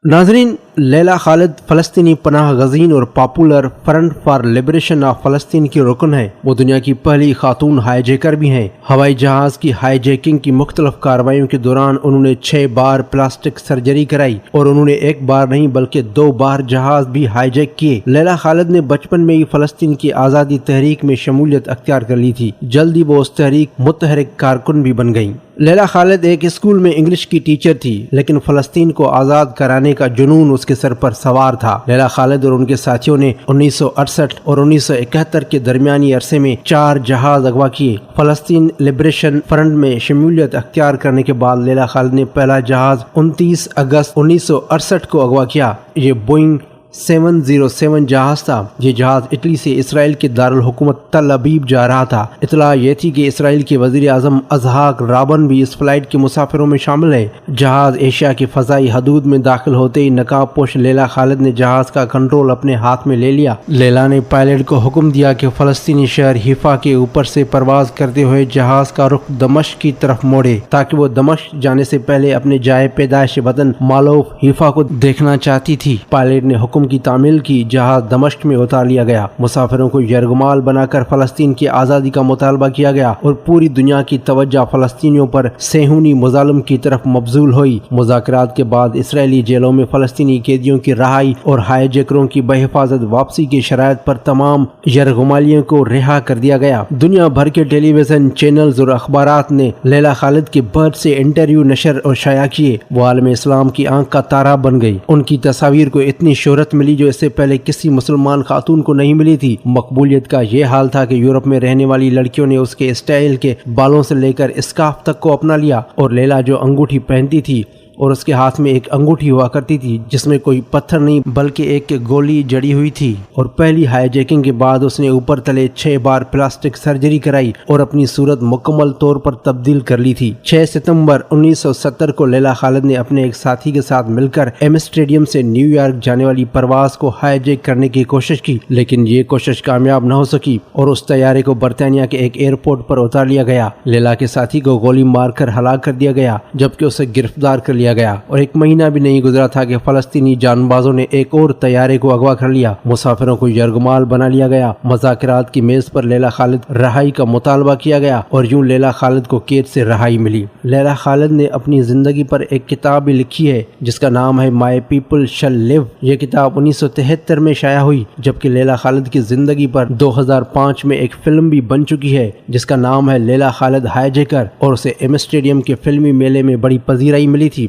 ناظرین، لیلا خالد فلسطینی پناہ گزین اور popular front for liberation of فلسطین کی رکن ہے۔ وہ دنیا کی پہلی خاتون ہائی جیکر بھی ہیں۔ ہوائی جہاز کی ہائی جیکنگ کی مختلف کارروائیوں کے دوران انہوں نے 6 بار پلاسٹک سرجری کرائی اور انہوں نے ایک بار نہیں بلکہ 2 بار جہاز بھی ہائی جیک کیے۔ لیلا خالد نے بچپن میں ہی فلسطین کی آزادی تحریک میں شمولیت اختیار کر لی تھی۔ جلد ہی وہ اس تحریک متحرک کارکن بھی بن گئیں۔ لیلا خالد ایک اسکول میں انگلش کی ٹیچر تھی، لیکن فلسطین کو آزاد کرانے کا جنون اس کے سر پر سوار تھا۔ لیلا خالد اور ان کے ساتھیوں نے 1968 اور 1971 کے درمیانی عرصے میں 4 جہاز اغوا کیے۔ فلسطین لبریشن فرنٹ میں شمولیت اختیار کرنے کے بعد لیلا خالد نے پہلا جہاز 29 اگست 1968 کو اغوا کیا۔ یہ بوئنگ 707 جہاز تھا۔ یہ جہاز اٹلی سے اسرائیل کے دارالحکومت تل ابیب جا رہا تھا۔ اطلاع یہ تھی کہ اسرائیل کے وزیر اعظم اسحاق رابن بھی اس فلائٹ کے مسافروں میں شامل ہے۔ جہاز ایشیا کی فضائی حدود میں داخل ہوتے ہی نقاب پوش لیلا خالد نے جہاز کا کنٹرول اپنے ہاتھ میں لے لیا۔ لیلا نے پائلٹ کو حکم دیا کہ فلسطینی شہر حیفا کے اوپر سے پرواز کرتے ہوئے جہاز کا رخ دمشق کی طرف موڑے، تاکہ وہ دمشق جانے سے پہلے اپنے جائے پیدائش وطن مالوف حیفا کو دیکھنا چاہتی تھی۔ پائلٹ نے حکم کی تعمیل کی، جہاز دمشق میں اتار لیا گیا۔ مسافروں کو یرغمال بنا کر فلسطین کی آزادی کا مطالبہ کیا گیا اور پوری دنیا کی توجہ فلسطینیوں پر صہیونی مظالم کی طرف مبذول ہوئی۔ مذاکرات کے بعد اسرائیلی جیلوں میں فلسطینی قیدیوں کی رہائی اور ہائی جیکروں کی بحفاظت واپسی کی شرائط پر تمام یرغمالیوں کو رہا کر دیا گیا۔ دنیا بھر کے ٹیلی ویژن چینلز اور اخبارات نے لیلا خالد کے برڈ سے انٹرویو نشر اور شائع کیے۔ وہ عالم اسلام کی آنکھ کا تارا بن گئی۔ ان کی تصاویر کو اتنی شہرت ملی جو اس سے پہلے کسی مسلمان خاتون کو نہیں ملی تھی۔ مقبولیت کا یہ حال تھا کہ یورپ میں رہنے والی لڑکیوں نے اس کے اسٹائل کے بالوں سے لے کر اسکارف تک کو اپنا لیا، اور لیلا جو انگوٹھی پہنتی تھی اور اس کے ہاتھ میں ایک انگوٹھی ہوا کرتی تھی جس میں کوئی پتھر نہیں بلکہ ایک گولی جڑی ہوئی تھی، اور پہلی ہائی جیکنگ کے بعد اس نے اوپر تلے 6 بار پلاسٹک سرجری کرائی اور اپنی صورت مکمل طور پر تبدیل کر لی تھی۔ 6 ستمبر 1970 کو لیلا خالد نے اپنے ایک ساتھی کے ساتھ مل کر ایم اسٹیڈیم سے نیو یارک جانے والی پرواز کو ہائی جیک کرنے کی کوشش کی، لیکن یہ کوشش کامیاب نہ ہو سکی اور اس طیارے کو برطانیہ کے ایک ایئرپورٹ پر اتار لیا گیا۔ لیلا کے ساتھی کو گولی مار کر ہلاک کر دیا گیا، جبکہ اسے گرفتار کر لیا گیا، اور ایک مہینہ بھی نہیں گزرا تھا کہ فلسطینی جان بازوں نے ایک اور طیارے کو اغوا کر لیا۔ مسافروں کو یرغمال بنا لیا گیا۔ مذاکرات کی میز پر لیلا خالد رہائی کا مطالبہ کیا گیا اور یوں لیلا خالد کو قید سے رہائی ملی۔ لیلا خالد نے اپنی زندگی پر ایک کتاب بھی لکھی ہے جس کا نام ہے مائی پیپل شل لیو۔ یہ کتاب 1973 میں شائع ہوئی، جبکہ لیلا خالد کی زندگی پر 2005 میں ایک فلم بھی بن چکی ہے جس کا نام ہے لیلا خالد ہائی جیکر، اور اسے ایم اسٹیڈیم کے فلمی میلے میں بڑی پذیرائی ملی تھی۔